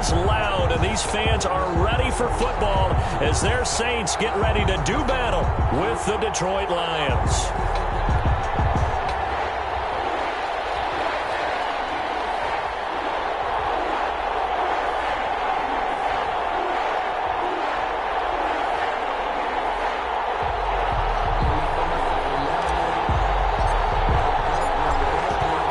is loud, and these fans are ready for football as their Saints get ready to do battle with the Detroit Lions.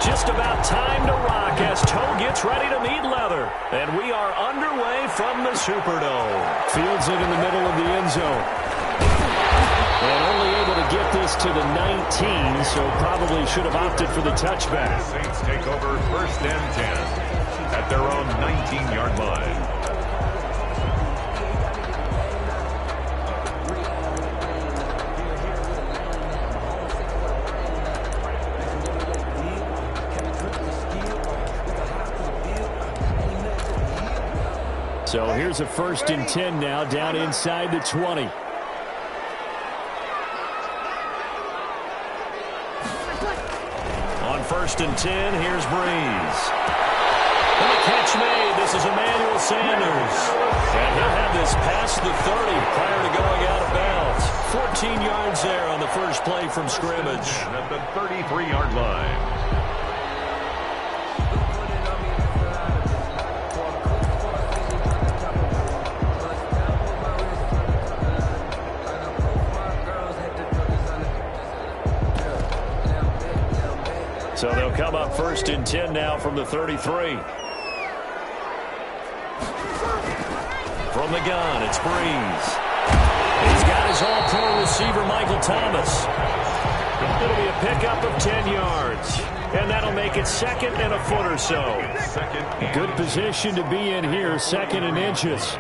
Just about time to rock as toe gets ready to meet leather. And we are underway from the Superdome. Fields it in the middle of the end zone. And only able to get this to the 19, so probably should have opted for the touchback. Saints take over 1st and 10 at their own 19-yard line. So here's a 1st and 10 now, down inside the 20. On 1st and 10, here's Breeze. And the catch made. This is Emmanuel Sanders. And he'll have this past the 30 prior to going out of bounds. 14 yards there on the first play from scrimmage. At the 33-yard line. So they'll come up 1st and 10 now from the 33. From the gun, it's Breeze. He's got his all-pro receiver, Michael Thomas. It'll be a pickup of 10 yards. And that'll make it 2nd and a foot or so. Good position to be in here, 2nd and inches.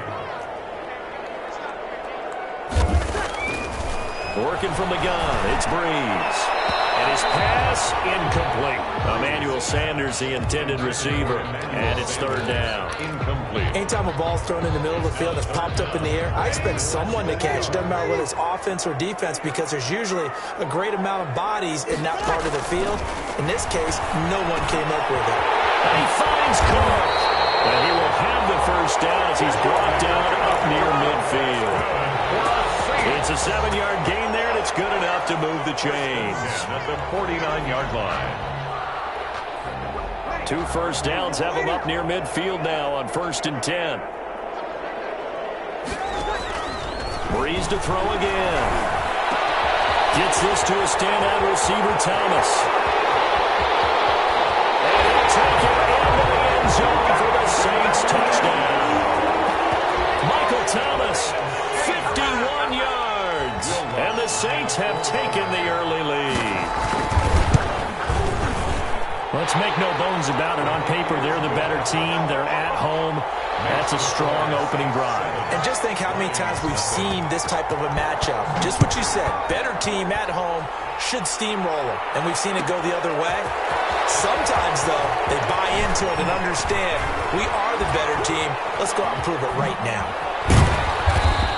Working from the gun, it's Breeze. And his pass incomplete. Emmanuel Sanders, the intended receiver. And it's 3rd down. Incomplete. Anytime a ball's thrown in the middle of the field that's popped up in the air, I expect someone to catch it. Doesn't matter whether it's offense or defense, because there's usually a great amount of bodies in that part of the field. In this case, no one came up with it. And he finds Cook. And he will have the 1st down as he's brought down up near midfield. It's a 7-yard gain there, and it's good enough to move the chains. At the 49-yard line. 2 first downs have him up near midfield now on 1st and 10. Breeze to throw again. Gets this to a standout receiver, Thomas. And he'll take it into the end zone for the Saints touchdown. Michael Thomas, 51 yards. And the Saints have taken the early lead. Let's make no bones about it. On paper, they're the better team. They're at home. That's a strong opening drive. And just think how many times we've seen this type of a matchup. Just what you said, better team at home should steamroll them. And we've seen it go the other way. Sometimes, though, they buy into it and understand we are the better team. Let's go out and prove it right now.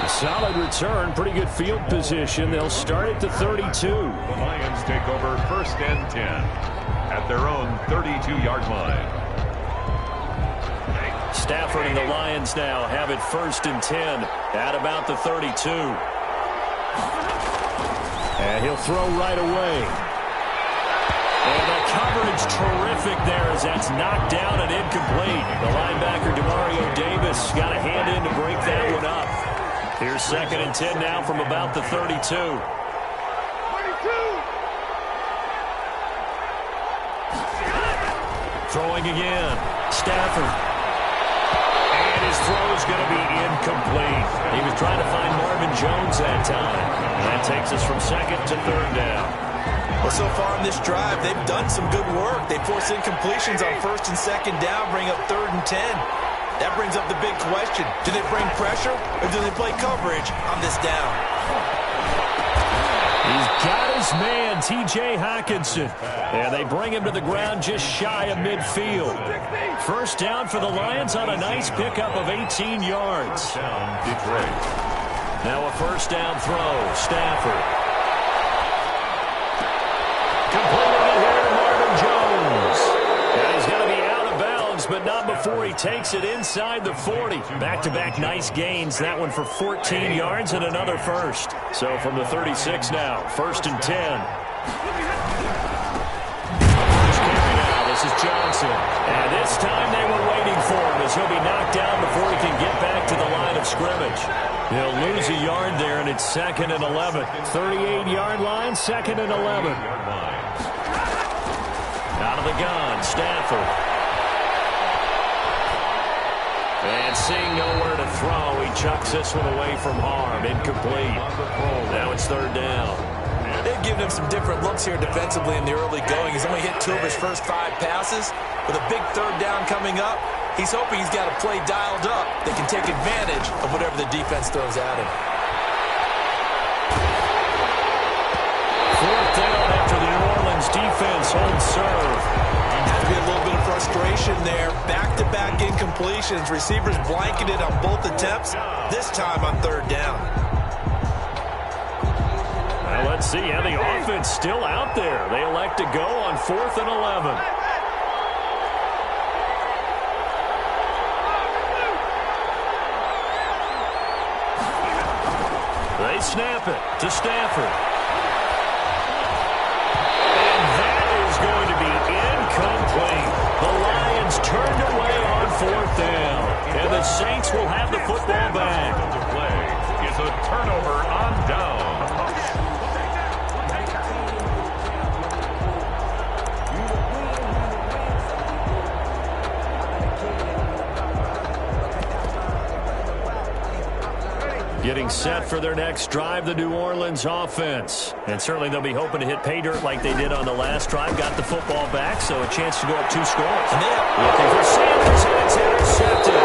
Solid return, pretty good field position. They'll start at the 32. The Lions take over 1st and 10 at their own 32-yard line. Stafford and the Lions now have it 1st and 10 at about the 32. And he'll throw right away. And the coverage terrific there as that's knocked down and incomplete. The linebacker, Demario Davis, got a hand in to break that one up. Here's 2nd and 10 now from about the 32. Throwing again. Stafford. And his throw is going to be incomplete. He was trying to find Marvin Jones that time. And that takes us from 2nd to 3rd down. Well, so far in this drive, they've done some good work. They force incompletions on 1st and 2nd down, bring up 3rd and 10. That brings up the big question. Do they bring pressure or do they play coverage on this down? He's got his man, T.J. Hockenson. And they bring him to the ground just shy of midfield. 1st down for the Lions on a nice pickup of 18 yards. Down Detroit. Now a 1st down throw. Stafford. Completing it here to Marvin Jones. And he's going to be out of bounds, but not before he takes it inside the 40. Back-to-back nice gains. That one for 14 yards and another first. So from the 36 now, 1st and 10. This is Johnson. And this time they were waiting for him as he'll be knocked down before he can get back to the line of scrimmage. He'll lose a yard there, and it's 2nd and 11. 38-yard line, 2nd and 11. Out of the gun, Stafford. And seeing nowhere to throw, he chucks this one away from harm. Incomplete. Now it's 3rd down. They've given him some different looks here defensively in the early going. He's only hit 2 of his first 5 passes. With a big 3rd down coming up, he's hoping he's got a play dialed up that can take advantage of whatever the defense throws at him. 4th down after the New Orleans defense holds serve. Had to be a little bit of frustration there. Back-to-back incompletions. Receivers blanketed on both attempts, this time on 3rd down. Well, let's see how the offense still out there. They elect to go on 4th and 11. They snap it to Stafford. And that is going to be incomplete. The Lions turned away on 4th down. And the Saints will have the football back. The play is a turnover on down. Getting set for their next drive, the New Orleans offense. And certainly they'll be hoping to hit pay dirt like they did on the last drive. Got the football back, so a chance to go up 2 scores. Looking for Sanders, and it's intercepted.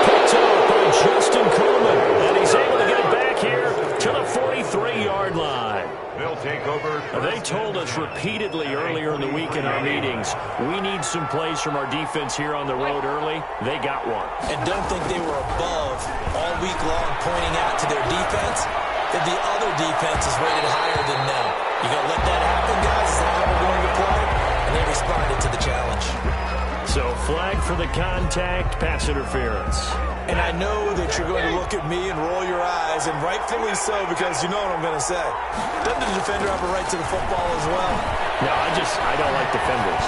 Picked up by Justin Coleman. And he's able to get it back here to the 43-yard line. They'll take over. They told us repeatedly earlier in the week in our meetings, we need some plays from our defense here on the road early. They got one. And don't think they were above all week long pointing out to their defense that the other defense is rated higher than them. You going to let that happen, guys? Is that how we're going to play? And they responded to the challenge. So flag for the contact, pass interference. And I know that you're going to look at me and roll your eyes, and rightfully so, because you know what I'm going to say. Doesn't the defender have a right to the football as well? No, I don't like defenders.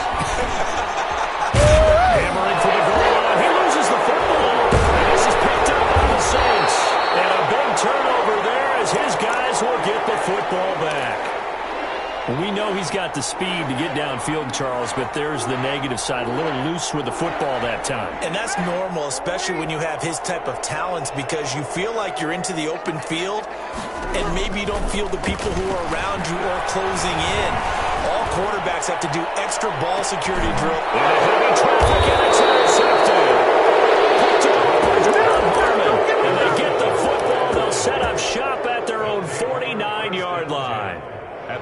Hammering for the goal line. He loses the football. And this is picked up by the Saints. And a big turnover there as his guys will get the football back. We know he's got the speed to get downfield, Charles, but there's the negative side. A little loose with the football that time. And that's normal, especially when you have his type of talents, because you feel like you're into the open field, and maybe you don't feel the people who are around you or closing in. All quarterbacks have to do extra ball security drill. In a heavy traffic, and it's intercepted. Picked up by John Harmon. And they get the football. They'll set up shop at their own 49-yard line.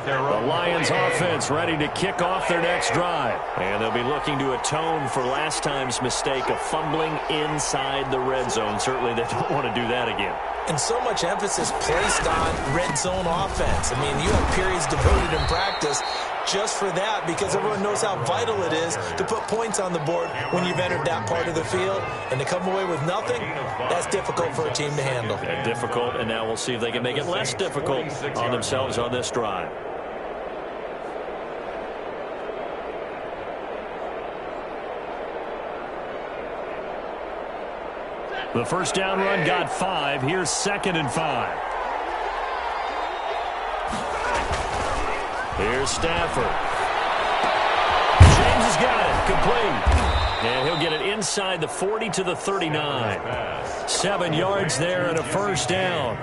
The Lions offense ready to kick off their next drive. And they'll be looking to atone for last time's mistake of fumbling inside the red zone. Certainly they don't want to do that again. And so much emphasis placed on red zone offense. I mean, you have periods devoted in practice just for that, because everyone knows how vital it is to put points on the board when you've entered that part of the field. And to come away with nothing, that's difficult for a team to handle. Difficult, and now we'll see if they can make it less difficult on themselves on this drive. The first down run got 5. Here's 2nd and 5. Here's Stafford. James has got it. Complete. And he'll get it inside the 40 to the 39. 7 yards there and a first down.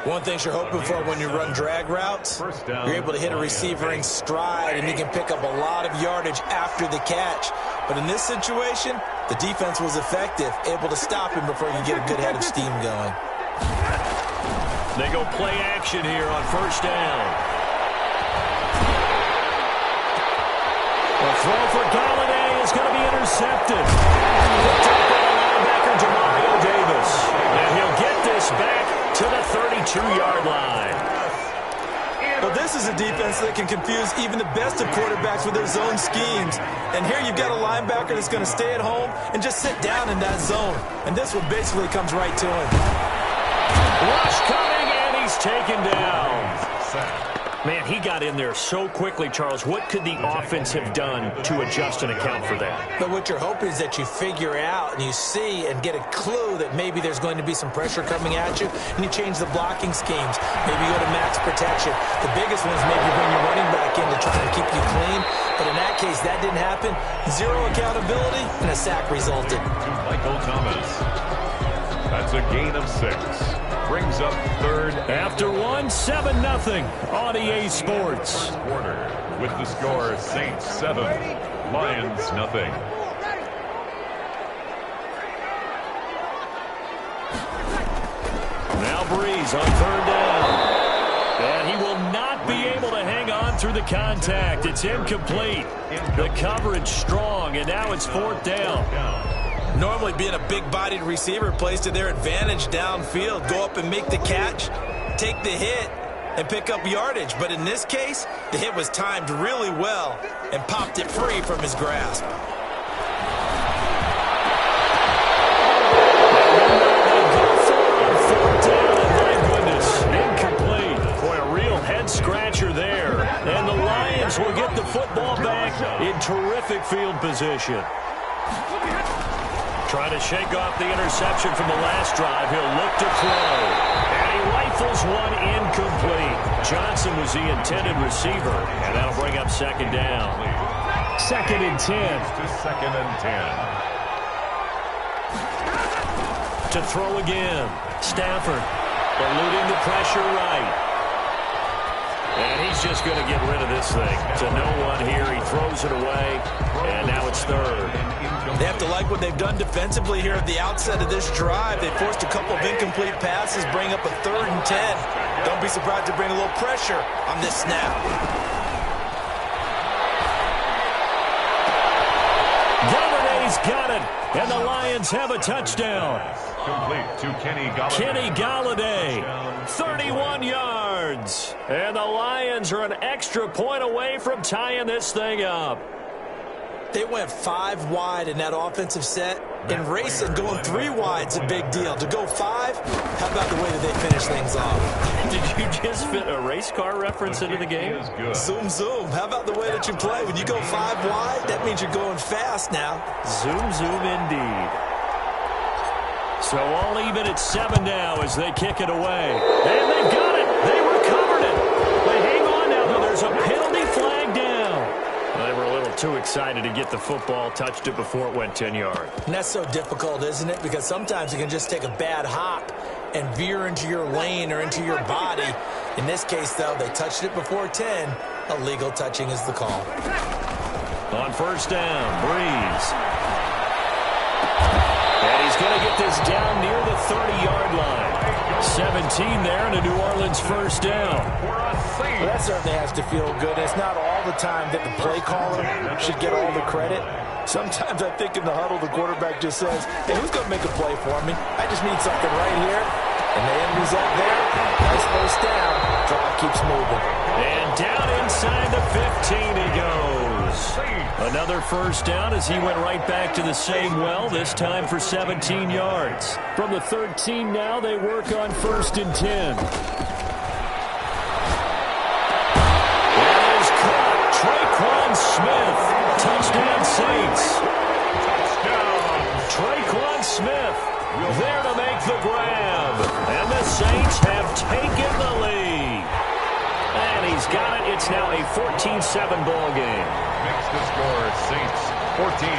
One thing you're hoping for when you run drag routes, you're able to hit a receiver in stride, and he can pick up a lot of yardage after the catch. But in this situation, the defense was effective, able to stop him before you get a good head of steam going. They go play action here on first down. The throw for Galladay is going to be intercepted. Picked up by linebacker Demario Davis. And he'll get this back to the 32-yard line. Well, this This is a defense that can confuse even the best of quarterbacks with their zone schemes. And here you've got a linebacker that's going to stay at home and just sit down in that zone. And this one basically comes right to him. Rush coming, and he's taken down. Man, he got in there so quickly, Charles. What could the offense have done to adjust and account for that? But what you're hoping is that you figure out and you see and get a clue that maybe there's going to be some pressure coming at you, and you change the blocking schemes. Maybe you go to max protection. The biggest one is maybe bring your running back in to try and keep you clean. But in that case, that didn't happen. Zero accountability, and a sack resulted. Michael Thomas. That's a gain of 6. Brings up third. After 1, 7-0 on EA Sports. Quarter with the score Saints 7, Lions 0. Now Breeze on 3rd down. And he will not be able to hang on through the contact. It's incomplete. The coverage strong, and now it's 4th down. Normally being a big-bodied receiver plays to their advantage downfield. Go up and make the catch, take the hit, and pick up yardage. But in this case, the hit was timed really well and popped it free from his grasp. Scratcher there, and the Lions will get the football back in terrific field position. Trying to shake off the interception from the last drive. He'll look to throw, and he rifles one incomplete. Johnson was the intended receiver, and that'll bring up 2nd down. 2nd and 10. To 2nd and 10. To throw again. Stafford eluding the pressure right. And he's just going to get rid of this thing. To no one here. He throws it away, and now it's 3rd. They have to like what they've done defensively here at the outset of this drive. They forced a couple of incomplete passes, bring up a 3rd and 10. Don't be surprised to bring a little pressure on this snap. Galladay's got it, and the Lions have a touchdown. Complete to Kenny Galladay. Kenny Galladay, 31 yards. And the Lions are an extra point away from tying this thing up. They went 5 wide in that offensive set. And racing, going 3 wide is a big deal. To go 5, how about the way that they finish things off? Did you just fit a race car reference into the game? Zoom, zoom. How about the way that you play? When you go 5 wide, that means you're going fast now. Zoom, zoom indeed. So all even at 7 now as they kick it away. And they got it. They recovered it. They hang on now, though. There's a penalty flag down. Well, they were a little too excited to get the football, touched it before it went 10 yards. And that's so difficult, isn't it? Because sometimes you can just take a bad hop and veer into your lane or into your body. In this case, though, they touched it before 10. Illegal touching is the call. On 1st down, Breeze. And he's going to get this down near the 30-yard line. 17 there, and a New Orleans 1st down. Well, that certainly has to feel good. It's not all the time that the play caller should get all the credit. Sometimes I think in the huddle, the quarterback just says, hey, who's going to make a play for me? I just need something right here. And the end result there, nice 1st down. Drive keeps moving. And down inside the 15 he goes. Another 1st down as he went right back to the same well, this time for 17 yards. From the 13 now, they work on 1st and 10. It is caught. Traquan Smith. Touchdown Saints. Traquan Smith there to make the grab. And the Saints have taken the lead. And he's got it. It's now a 14-7 ball game. Makes the score Saints 14,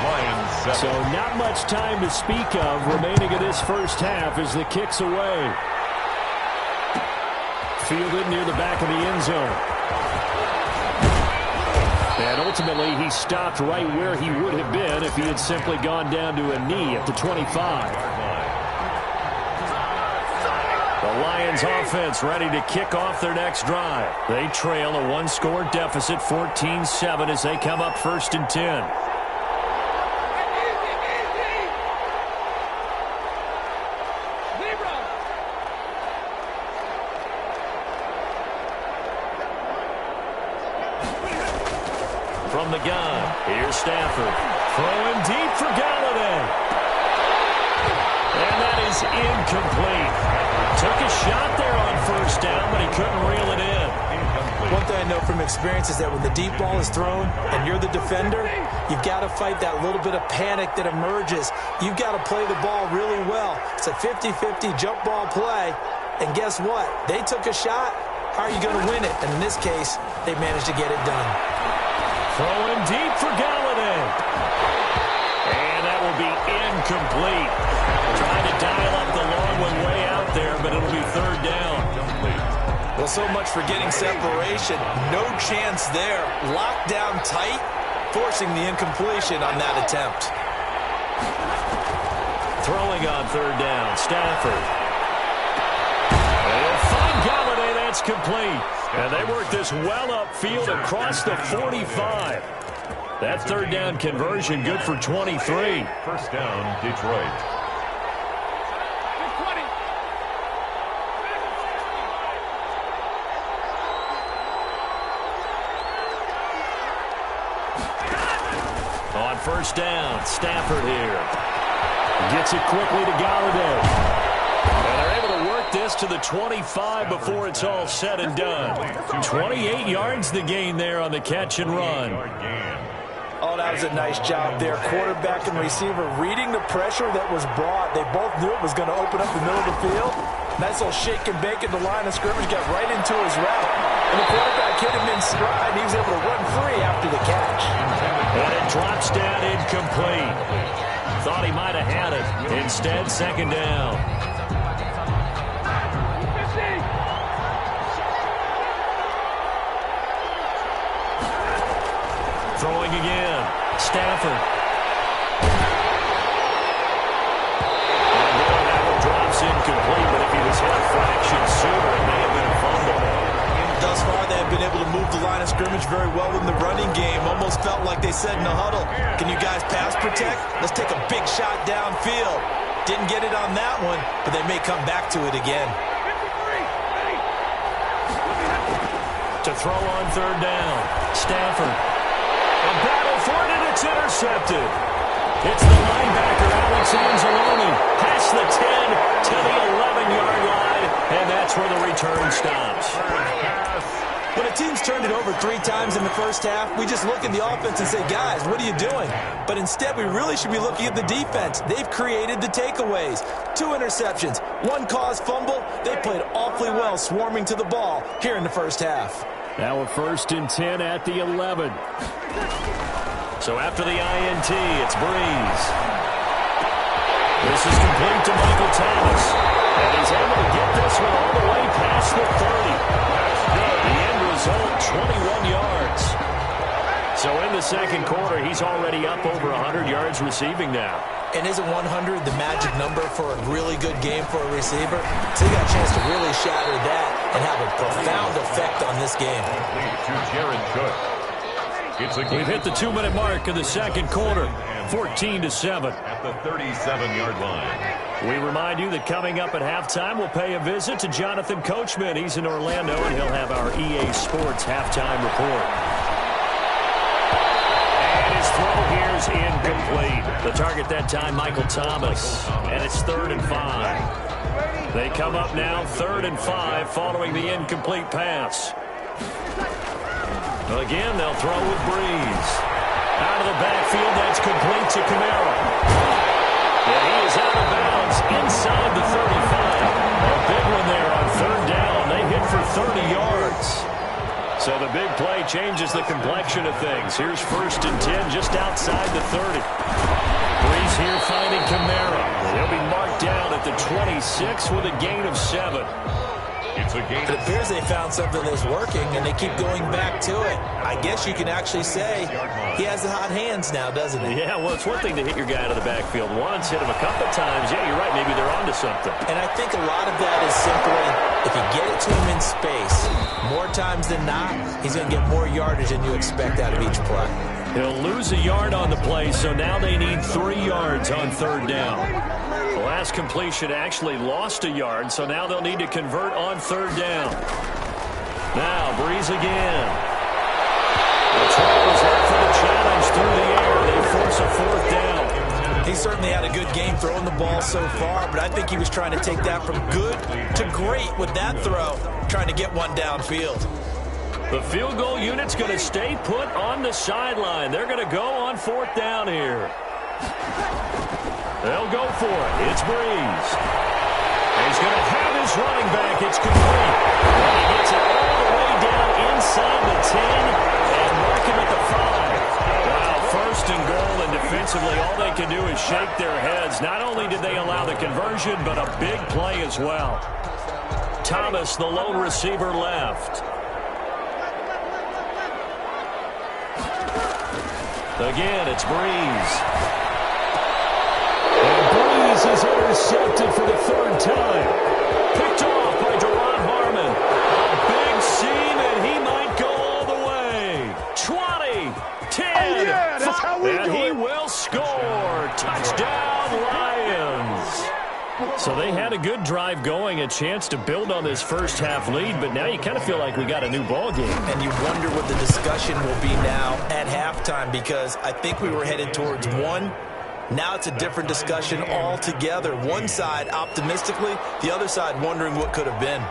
Lions 7. So not much time to speak of remaining in this 1st half as the kick's away. Fielded near the back of the end zone. And ultimately, he stopped right where he would have been if he had simply gone down to a knee at the 25. The Lions offense ready to kick off their next drive. They trail a 1-score deficit, 14-7, as they come up 1st and 10. from the gun. Here's Stafford. Throwing deep for Galladay. And that is incomplete. Took a shot there on first down, but he couldn't reel it in. One thing I know from experience is that when the deep ball is thrown and you're the defender, you've got to fight that little bit of panic that emerges. You've got to play the ball really well. It's a 50-50 jump ball play. And guess what? They took a shot. How are you going to win it? And in this case, they managed to get it done. Throwing deep for Galladay. And that will be incomplete. Trying to dial up the long one way out there, but it'll be third down. Well, so much for getting separation. No chance there. Locked down tight, forcing the incompletion on that attempt. Throwing on third down, Stafford. They'll find Galladay, that's complete. And they work this well upfield across the 45. That third down conversion good for 23. First down, Detroit. On first down, Stafford here. Gets it quickly to Galladay. And they're able to work this to the 25 before it's all said and done. 28 yards the gain there on the catch and run. Oh, that was a nice job there. Quarterback and receiver reading the pressure that was brought. They both knew it was going to open up the middle of the field. Nice little shake and bake at the line of scrimmage, got right into his route. And the quarterback hit him in stride. He was able to run free after the catch. And it drops down incomplete. Thought he might have had it. Instead, second down. Throwing again. Stafford. And that one drops incomplete, but if he was hit a fraction sooner, it may have been a fumble. Thus far, they have been able to move the line of scrimmage very well in the running game. Almost felt like they said in the huddle, can you guys pass protect? Let's take a big shot downfield. Didn't get it on that one, but they may come back to it again. To throw on third down. Stafford. A battle for it, and it's intercepted. It's the linebacker, Alex Anzalone, past the 10 to the 11-yard line, and that's where the return stops. When a team's turned it over 3 times in the first half, we just look at the offense and say, guys, what are you doing? But instead, we really should be looking at the defense. They've created the takeaways. 2 interceptions, 1 caused fumble. They played awfully well swarming to the ball here in the first half. Now a 1st and 10 at the 11. So after the INT, it's Breeze. This is complete to Michael Thomas. And he's able to get this one all the way past the 30. That's good. The end result, 21 yards. So in the second quarter, he's already up over 100 yards receiving now. And isn't 100 the magic number for a really good game for a receiver? So he got a chance to really shatter that and have a profound effect on this game. We've hit the 2-minute mark in the second quarter, 14-7. At the 37-yard line. We remind you that coming up at halftime, we'll pay a visit to Jonathan Coachman. He's in Orlando, and he'll have our EA Sports halftime report. And his throw here is incomplete. The target that time, Michael Thomas. And it's 3rd and 5. They come up now 3rd and 5 following the incomplete pass. Again, they'll throw with Breeze. Out of the backfield, that's complete to Kamara. And he is out of bounds inside the 35. A big one there on 3rd down. They hit for 30 yards. So the big play changes the complexion of things. Here's 1st and 10 just outside the 30. Breeze here finding Kamara. He'll be marked down at the 26 with a gain of 7. It appears they found something that's working, and they keep going back to it. I guess you can actually say he has the hot hands now, doesn't he? Yeah, well, it's one thing to hit your guy out of the backfield once, hit him a couple times. Yeah, you're right. Maybe they're onto something. And I think a lot of that is simply if you get it to him in space, more times than not, he's going to get more yardage than you expect out of each play. He'll lose a yard on the play, so now they need 3 yards on 3rd down. The last completion actually lost a yard, so now they'll need to convert on 3rd down. Now, Breeze again. The throw is out for the through the air. They force a fourth down. He certainly had a good game throwing the ball so far, but I think he was trying to take that from good to great with that throw, trying to get one downfield. The field goal unit's going to stay put on the sideline. They're going to go on fourth down here. They'll go for it. It's Breeze. He's going to have his running back. It's complete. And he gets it all the way down inside the 10 and mark him at the 5. Wow, first and goal, and defensively all they can do is shake their heads. Not only did they allow the conversion, but a big play as well. Thomas, the lone receiver, left. Again, it's Breeze. And Breeze is intercepted for the third time. Picked off by Deron Harmon. A big seam, and he might go all the way. 20, 10, oh yeah, that's how we and do he it. will score. Touchdown, Lions. So they had a good drive going, a chance to build on this first half lead, but now you kind of feel like we got a new ball game. And you wonder what the discussion will be now at halftime, because I think we were headed towards one. Now it's a different discussion altogether. One side optimistically, the other side wondering what could have been.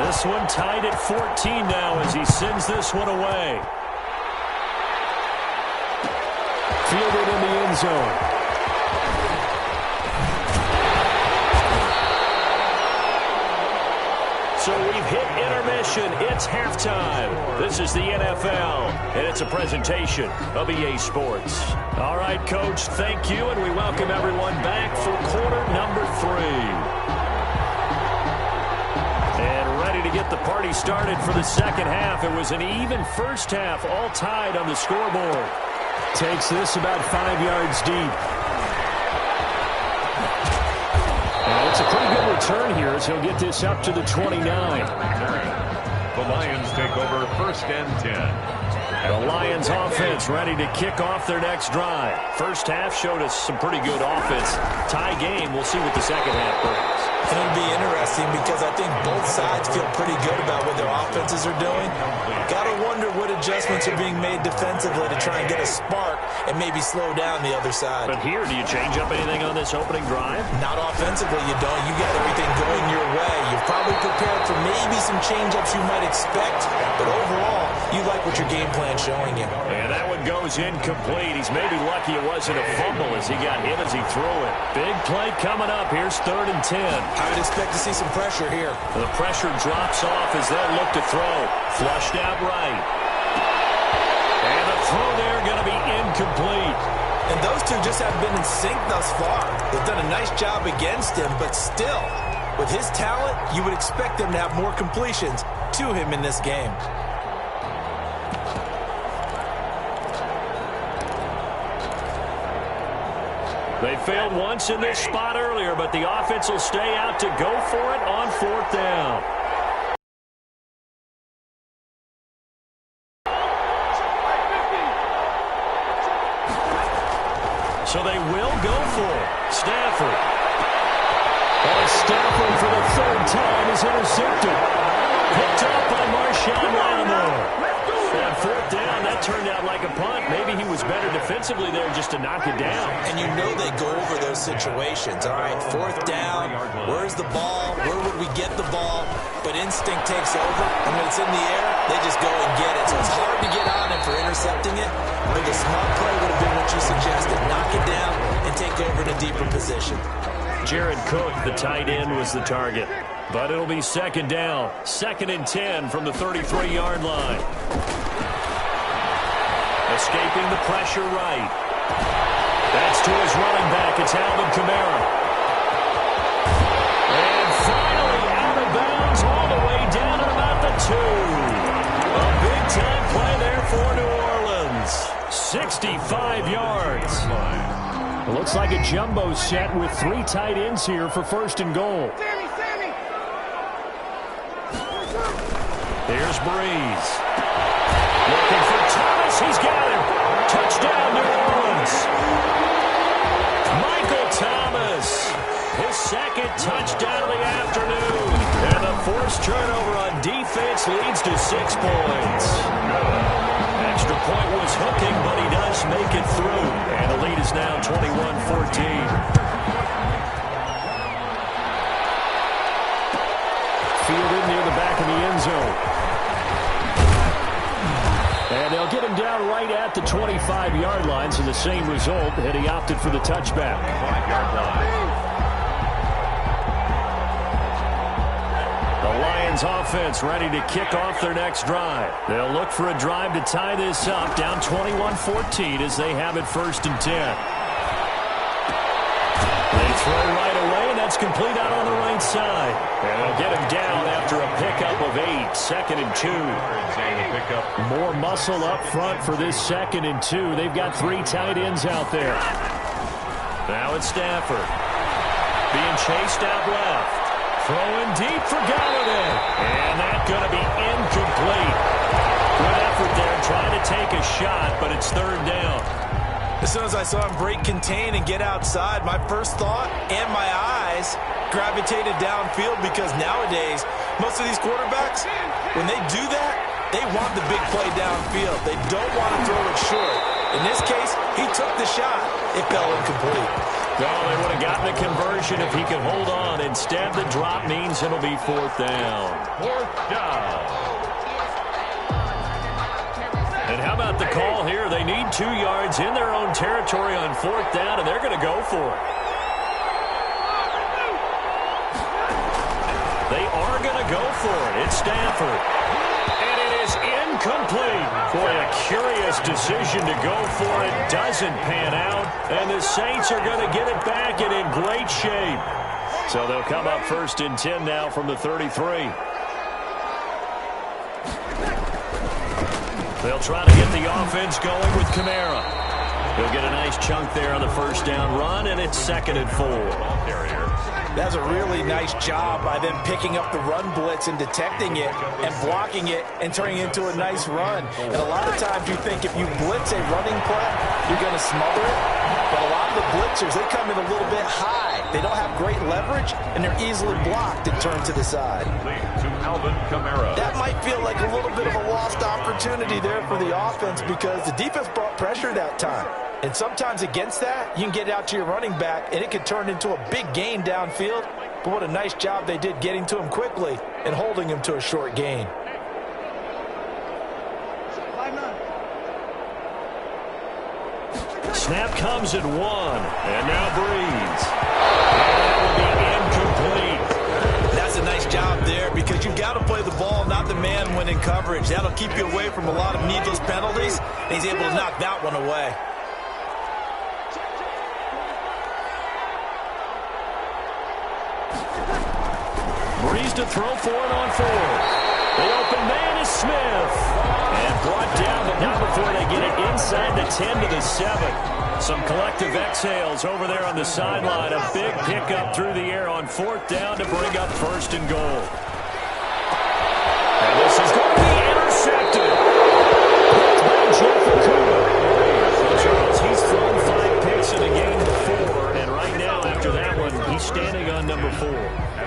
This one tied at 14 now as he sends this one away. Fielded in the end zone. So we've hit intermission. It's halftime. This is the NFL, and it's a presentation of EA Sports. All right, Coach, thank you, and we welcome everyone back for quarter number 3. And ready to get the party started for the second half. It was an even first half, all tied on the scoreboard. Takes this about 5 yards deep. It's a pretty good return here as he'll get this up to the 29. The Lions take over first and 10. The Lions offense ready to kick off their next drive. First half showed us some pretty good offense. Tie game. We'll see what the second half brings. It'll be interesting because I think both sides feel pretty good about what their offenses are doing. Got to wonder what adjustments are being made defensively to try and get a spark and maybe slow down the other side. But here, do you change up anything on this opening drive? Not offensively, you don't. You got everything going your way. You've probably prepared for maybe some change-ups you might expect, but overall, you like what your game plan's showing you. And that one goes incomplete. He's maybe lucky it wasn't a fumble as he got hit as he threw it. Big play coming up. Here's 3rd and 10. I would expect to see some pressure here. The pressure drops off as they'll look to throw. Flushed out right. And the throw there going to be incomplete. And those two just haven't been in sync thus far. They've done a nice job against him, but still, with his talent, you would expect them to have more completions to him in this game. They failed once in this spot earlier, but the offense will stay out to go for it on 4th down. So they will go for it. Stafford. And Stafford for the 3rd time is intercepted. Picked up by Marshawn Lattimore. On 4th down, that turned out like a punt. Maybe he was better defensively there just to knock it down. And you know they go over those situations. All right, 4th down, where's the ball? Where would we get the ball? But instinct takes over, and when it's in the air, they just go and get it. So it's hard to get on him for intercepting it. But the smart play would have been what you suggested. Knock it down and take over in a deeper position. Jared Cook, the tight end, was the target. But it'll be 2nd down. 2nd and 10 from the 33-yard line. Escaping the pressure right. That's to his running back. It's Alvin Kamara. And finally out of bounds all the way down at about the 2. A big-time play there for New Orleans. 65 yards. It looks like a jumbo set with 3 tight ends here for 1st and goal. Here's Breeze. Looking for Thomas. He's got him. Touchdown, New Orleans. Michael Thomas. His 2nd touchdown of the afternoon. And the forced turnover on defense leads to 6 points. Extra point was hooking, but he does make it through. And the lead is now 21-14. Fielded near the back of the end zone. And they'll get him down right at the 25-yard line, so the same result had he opted for the touchback. 5-yard line. The Lions offense ready to kick off their next drive. They'll look for a drive to tie this up, down 21-14 as they have it 1st and 10. They throw right away, and that's complete out on the right side. And they'll get him down after a pickup of 8, 2nd and 2. More muscle up front for this 2nd and 2. They've got 3 tight ends out there. Now it's Stafford. Being chased out left. Throwing deep for Galladay. And that's going to be incomplete. Good effort there trying to take a shot, but it's 3rd down. As soon as I saw him break contain and get outside, my first thought and my eyes gravitated downfield, because nowadays, most of these quarterbacks, when they do that, they want the big play downfield. They don't want to throw it short. In this case, he took the shot. It fell incomplete. Well, they would have gotten the conversion if he could hold on. Instead, the drop means it'll be 4th down. 4th down. And how about the call here? They need 2 yards in their own territory on 4th down, and they're going to go for it. They are going to go for it. It's Stafford. And it is incomplete. Boy, a curious decision to go for it. Doesn't pan out. And the Saints are going to get it back and in great shape. So they'll come up 1st and 10 now from the 33. They'll try to get the offense going with Kamara. He'll get a nice chunk there on the 1st down run, and it's 2nd and 4. That's a really nice job by them picking up the run blitz and detecting it and blocking it and turning it into a nice run. And a lot of times you think if you blitz a running play, you're going to smother it. But a lot of the blitzers, they come in a little bit high. They don't have great leverage, and they're easily blocked and turned to the side. To Alvin Kamara. That might feel like a little bit of a lost opportunity there for the offense, because the defense brought pressure that time. And sometimes against that, you can get out to your running back, and it could turn into a big gain downfield. But what a nice job they did getting to him quickly and holding him to a short gain. Snap comes at 1, and now Breeze. And that will be incomplete. That's a nice job there, because you've got to play the ball, not the man when in coverage. That'll keep you away from a lot of needless penalties, and he's able to knock that one away. Breeze to throw for it on 4th. The open man is Smith. And brought down, but not before they get it inside the 10 to the 7. Some collective exhales over there on the sideline. A big pickup through the air on 4th down to bring up 1st and goal. And this is going to be intercepted. Jeff Okudah. Charles, he's thrown 5 picks in the game before, and right now, after that one, he's standing on number 4.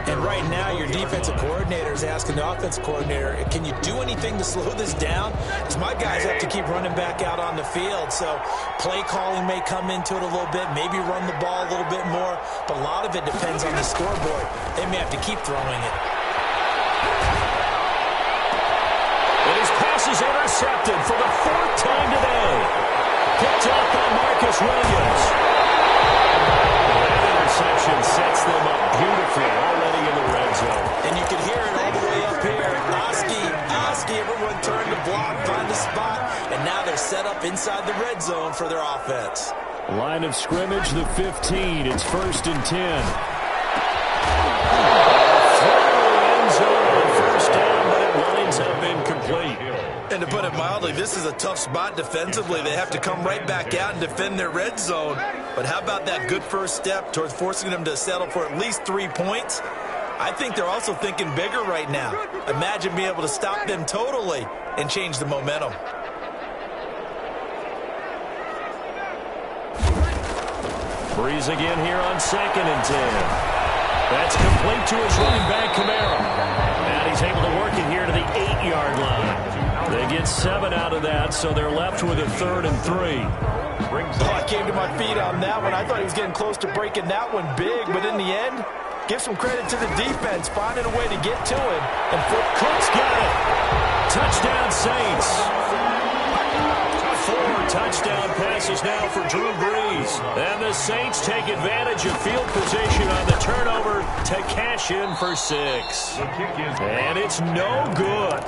And right now, your defensive coordinator is asking the offensive coordinator, can you do anything to slow this down? Because my guys have to keep running back out on the field. So play calling may come into it a little bit, maybe run the ball a little bit more. But a lot of it depends on the scoreboard. They may have to keep throwing it. And his pass is intercepted for the 4th time today. Picked up by Marcus Williams. That interception sets them up beautifully already in the red zone. And you can hear it all the way up here. Oski, everyone turned to block, find the spot, and now they're set up inside the red zone for their offense. Line of scrimmage, the 15. It's 1st and 10. End zone on 1st down, but it lines up incomplete. And to put it mildly, this is a tough spot defensively. They have to come right back out and defend their red zone. But how about that good first step towards forcing them to settle for at least 3 points? I think they're also thinking bigger right now. Imagine being able to stop them totally and change the momentum. Breeze again here on 2nd and 10. That's complete to his running back, Kamara. And he's able to work it here to the 8-yard line. They get 7 out of that, so they're left with a 3rd and 3. I came to my feet on that one. I thought he was getting close to breaking that one big, but in the end, give some credit to the defense, finding a way to get to him. And Cook's got it. Touchdown, Saints. 4 touchdown passes now for Drew Brees. And the Saints take advantage of field position on the turnover to cash in for 6. And it's no good.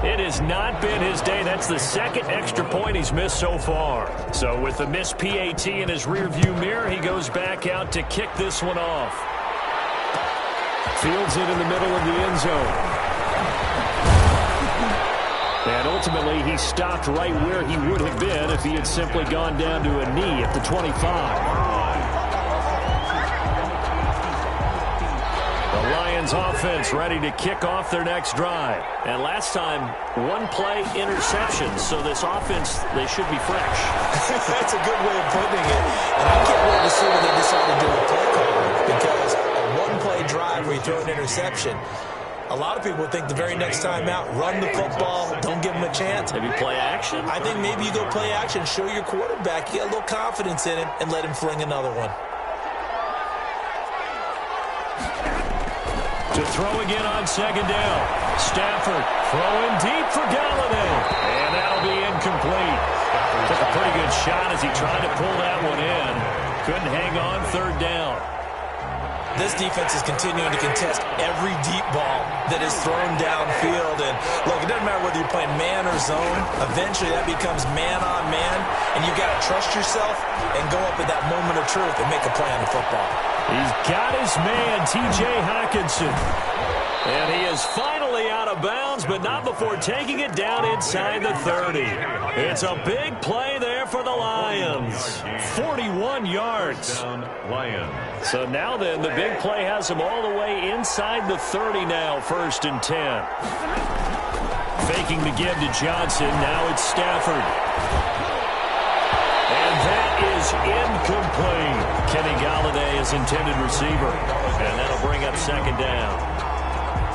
It has not been his day. That's the 2nd extra point he's missed so far. So with the missed PAT in his rearview mirror, he goes back out to kick this one off. Fields it in the middle of the end zone. And ultimately, he stopped right where he would have been if he had simply gone down to a knee at the 25. The Lions offense ready to kick off their next drive. And last time, 1-play interception. So this offense, they should be fresh. That's a good way of putting it. And I can't wait to see what they decide to do with play calling, because a 1-play drive where you throw an interception, a lot of people think the very next time out, run the football, don't give him a chance. Maybe play action? I think maybe you go play action, show your quarterback, you get a little confidence in him, and let him fling another one. To throw again on 2nd down. Stafford throwing deep for Galladay. And that'll be incomplete. Took a pretty good shot as he tried to pull that one in. Couldn't hang on 3rd down. This defense is continuing to contest every deep ball that is thrown downfield. And, look, it doesn't matter whether you're playing man or zone. Eventually, that becomes man-on-man, and you've got to trust yourself and go up at that moment of truth and make a play on the football. He's got his man, T.J. Hockenson. And he is finally out of bounds, but not before taking it down inside the 30. It's a big play there for the Lions. 41 yards. So now then, the big play has him all the way inside the 30 now, 1st and 10. Faking the give to Johnson. Now it's Stafford. And that is incomplete. Kenny Galladay is intended receiver. And that'll bring up 2nd down.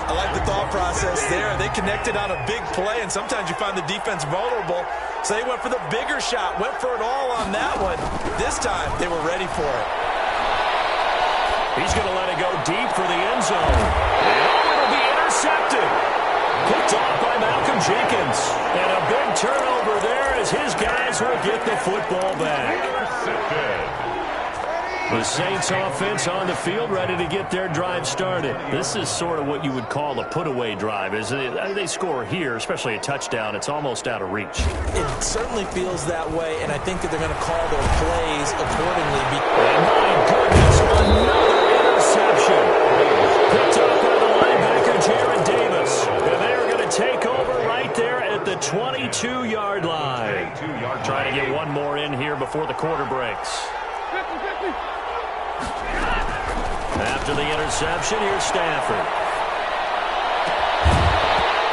I like the thought process there. They connected on a big play, and sometimes you find the defense vulnerable. So they went for the bigger shot, went for it all on that one. This time, they were ready for it. He's going to let it go deep for the end zone. And it'll be intercepted. Picked off by Malcolm Jenkins. And a big turnover there as his guys will get the football back. The Saints offense on the field ready to get their drive started. This is sort of what you would call a put-away drive, isn't it? They score here, especially a touchdown. It's almost out of reach. It certainly feels that way, and I think that they're going to call their plays accordingly. And my goodness, another interception. Picked up by the linebacker, Jared Davis. And they're going to take over right there at the 22-yard line. Trying to get one more in here before the quarter breaks. After the interception, here's Stafford.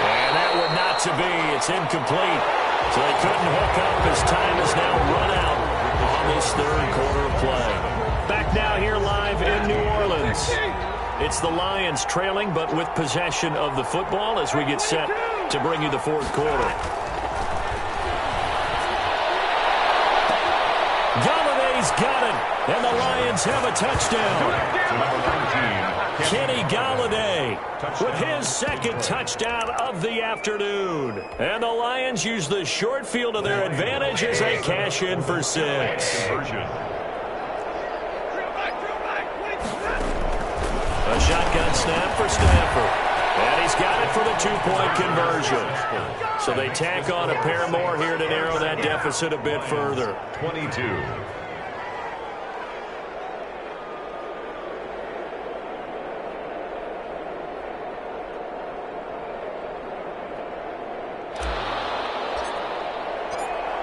And that would not to be. It's incomplete. So they couldn't hook up as time is now run out on this 3rd quarter of play. Back now here live in New Orleans. It's the Lions trailing, but with possession of the football as we get set to bring you the 4th quarter. Galladay's got it. And the Lions have a touchdown. Kenny Galladay with his 2nd touchdown of the afternoon. And the Lions use the short field to their advantage as they cash in for 6. A shotgun snap for Stafford. And he's got it for the 2-point conversion. So they tack on a pair more here to narrow that deficit a bit further. 22.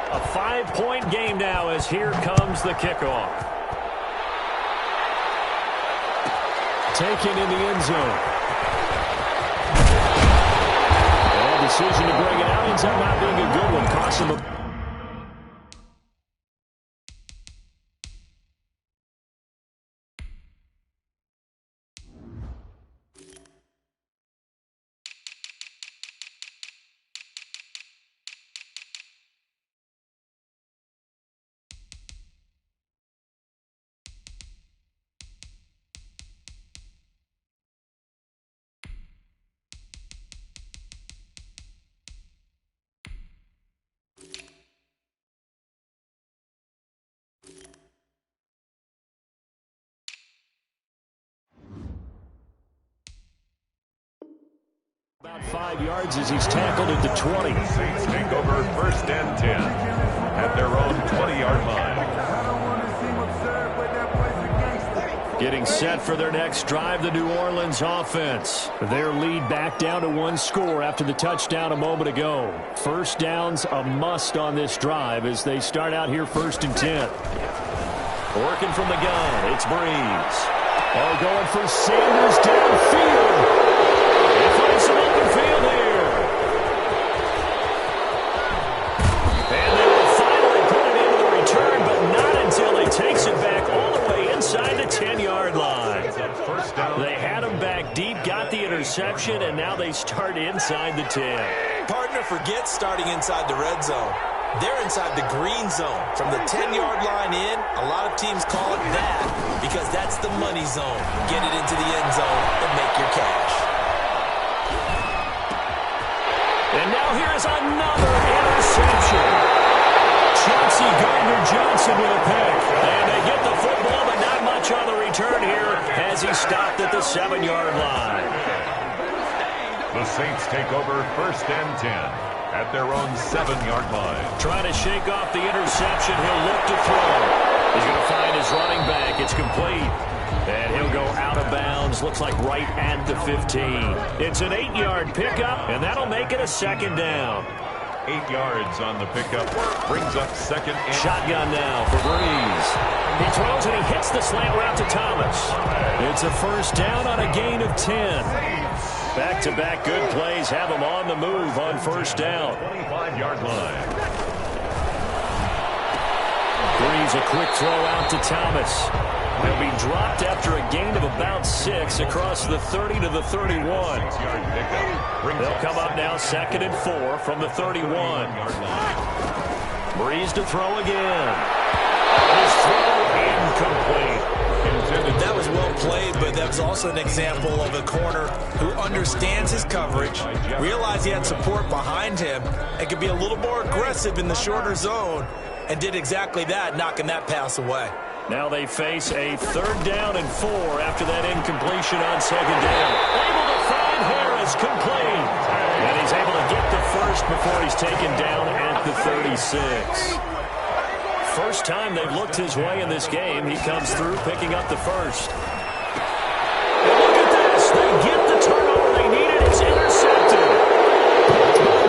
A 5-point game now as here comes the kickoff. Taken in the end zone. And a decision to bring it out ends up not being a good one. Cost him a 5 yards as he's tackled at the 20. Saints take over 1st and 10 at their own 20-yard line. Getting set for their next drive, the New Orleans offense. Their lead back down to 1 score after the touchdown a moment ago. First down's a must on this drive as they start out here 1st and 10. Working from the gun, it's Breeze. Oh, going for Sanders downfield. They find some open field here. And they will finally put it into the return, but not until he takes it back all the way inside the 10-yard line. They had him back deep, got the interception, and now they start inside the 10. Partner forgets starting inside the red zone. They're inside the green zone. From the 10-yard line in, a lot of teams call it that because that's the money zone. Get it into the end zone and make your cash. And now here is another interception. Chauncey Gardner-Johnson with a pick. And they get the football, but not much on the return here as he stopped at the 7-yard line. The Saints take over 1st and 10 at their own 7-yard line. Trying to shake off the interception. He'll look to throw. He's going to find his running back. It's complete. And he'll go out of bounds. Looks like right at the 15. It's an 8-yard pickup, and that'll make it a 2nd down. 8 yards on the pickup. Brings up 2nd and... Shotgun now for Breeze. He throws and he hits the slant route to Thomas. It's a 1st down on a gain of 10. Back-to-back good plays have him on the move on 1st down. 25-yard line. Breeze, a quick throw out to Thomas. He'll be dropped after a gain of about 6 across the 30 to the 31. They'll come up now 2nd and 4 from the 31. Breeze to throw again. His throw incomplete. That was well played, but that was also an example of a corner who understands his coverage, realized he had support behind him, and could be a little more aggressive in the shorter zone, and did exactly that, knocking that pass away. Now they face a 3rd down and 4 after that incompletion on 2nd down. Able to find Harris, complete. And he's able to get the first before he's taken down at the 36. First time they've looked his way in this game. He comes through picking up the first. And look at this. They get the turnover they needed. It's intercepted.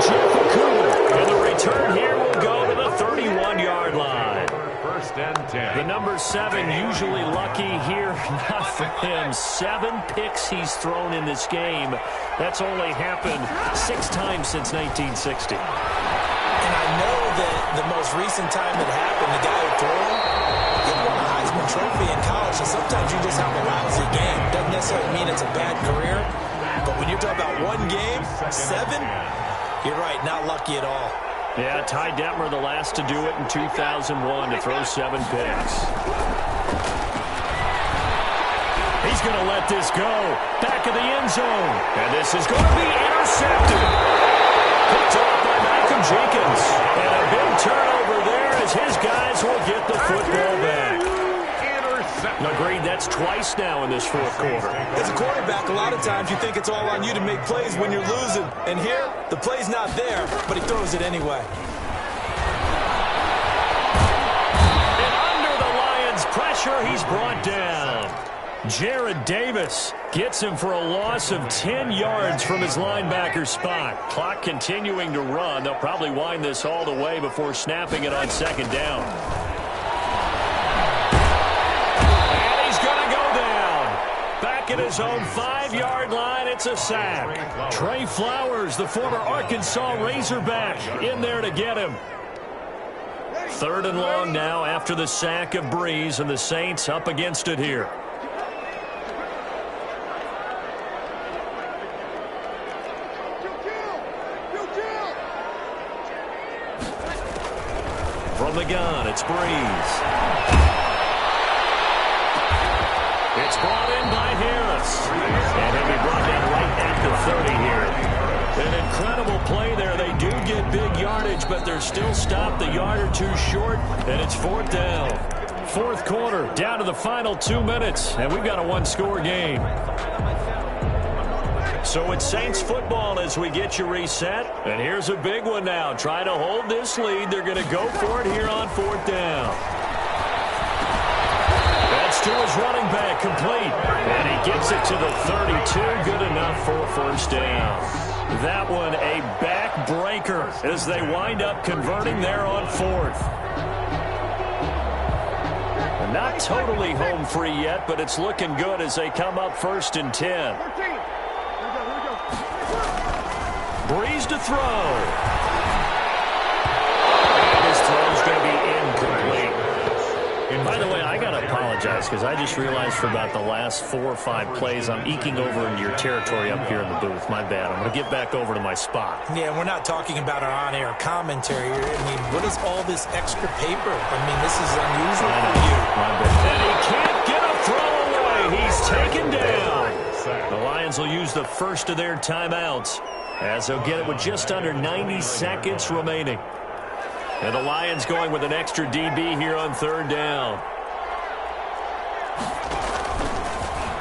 Jeff Okuda. And the return here will go to the 31-yard line. 1st and 10. The number 7 usually lucky here. Not for him. 7 picks he's thrown in this game. That's only happened 6 times since 1960. And I know that the most recent time that happened, the guy who threw him, he won a Heisman Trophy in college, and sometimes you just have a lousy game. Doesn't necessarily mean it's a bad career, but when you're talking about 1 game, 7, you're right, not lucky at all. Yeah, Ty Detmer the last to do it in 2001 to throw 7 picks. He's going to let this go. Back of the end zone. And this is going to be intercepted. Picked off by Malcolm Jenkins. And a big turnover there as his guys will get the football back. Agreed, that's twice now in this 4th quarter. As a quarterback, a lot of times you think it's all on you to make plays when you're losing. And here, the play's not there, but he throws it anyway. And under the Lions' pressure, he's brought down. Jared Davis gets him for a loss of 10 yards from his linebacker spot. Clock continuing to run. They'll probably wind this all the way before snapping it on 2nd down. And he's going to go down. Back at his own 5-yard line, it's a sack. Trey Flowers, the former Arkansas Razorback, in there to get him. 3rd and long now after the sack of Breeze, and the Saints up against it here. From the gun, it's Breeze. It's brought in by Harris. And he'll be brought down right at the 30 here. An incredible play there. They do get big yardage, but they're still stopped a yard or 2 short, and it's 4th down. 4th quarter, down to the final 2 minutes, and we've got a 1-score game. So it's Saints football as we get you reset. And here's a big one now. Trying to hold this lead. They're going to go for it here on 4th down. That's to his running back, complete. And he gets it to the 32. Good enough for a 1st down. That one a backbreaker as they wind up converting there on 4th. Not totally home free yet, but it's looking good as they come up 1st and 10. Breeze to throw. And his throw's going to be incomplete. And by the way, I got to apologize because I just realized for about the last 4 or 5 plays I'm eking over into your territory up here in the booth. My bad. I'm going to get back over to my spot. Yeah, we're not talking about our on-air commentary here. I mean, what is all this extra paper? I mean, this is unusual for you. My bad. And he can't get a throw away. He's taken down. The Lions will use the first of their timeouts as they'll get it with just under 90 seconds remaining. And the Lions going with an extra DB here on 3rd down.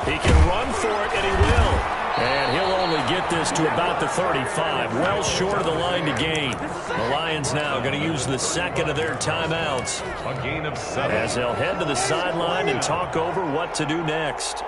He can run for it, and he will. And he'll only get this to about the 35, well short of the line to gain. The Lions now going to use the second of their timeouts. A gain of 7. As they'll head to the sideline and talk over what to do next.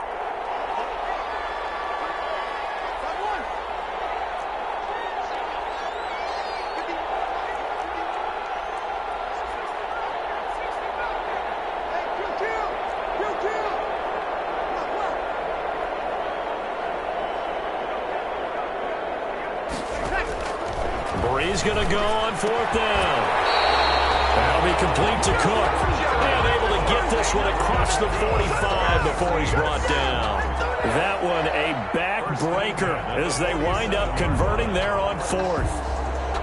He's going to go on 4th down. That'll be complete to Cook. And able to get this one across the 45 before he's brought down. That one a backbreaker as they wind up converting there on 4th.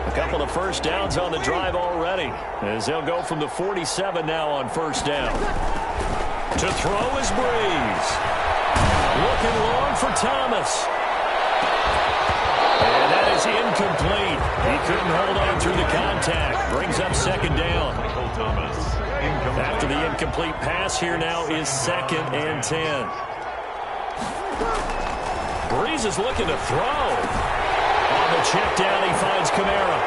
A couple of 1st downs on the drive already as they'll go from the 47 now on 1st down. To throw is Breeze. Looking long for Thomas. And that is incomplete. He couldn't hold on through the contact. Brings up 2nd down. After the incomplete pass, here now is 2nd and 10. Breeze is looking to throw. On the check down, he finds Kamara.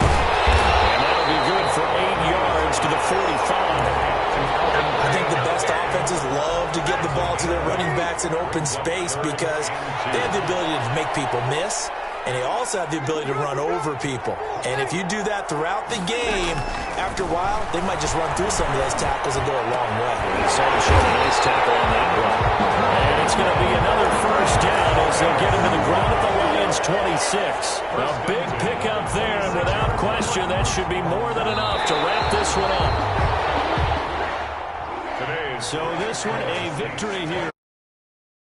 And that'll be good for 8 yards to the 45. I think the best offenses love to get the ball to their running backs in open space because they have the ability to make people miss. And they also have the ability to run over people. And if you do that throughout the game, after a while, they might just run through some of those tackles and go a long way. So a nice tackle on that one. And it's going to be another 1st down as they'll get into the ground at the Lions 26. A big pickup there, and without question, that should be more than enough to wrap this one up. So this one a victory here.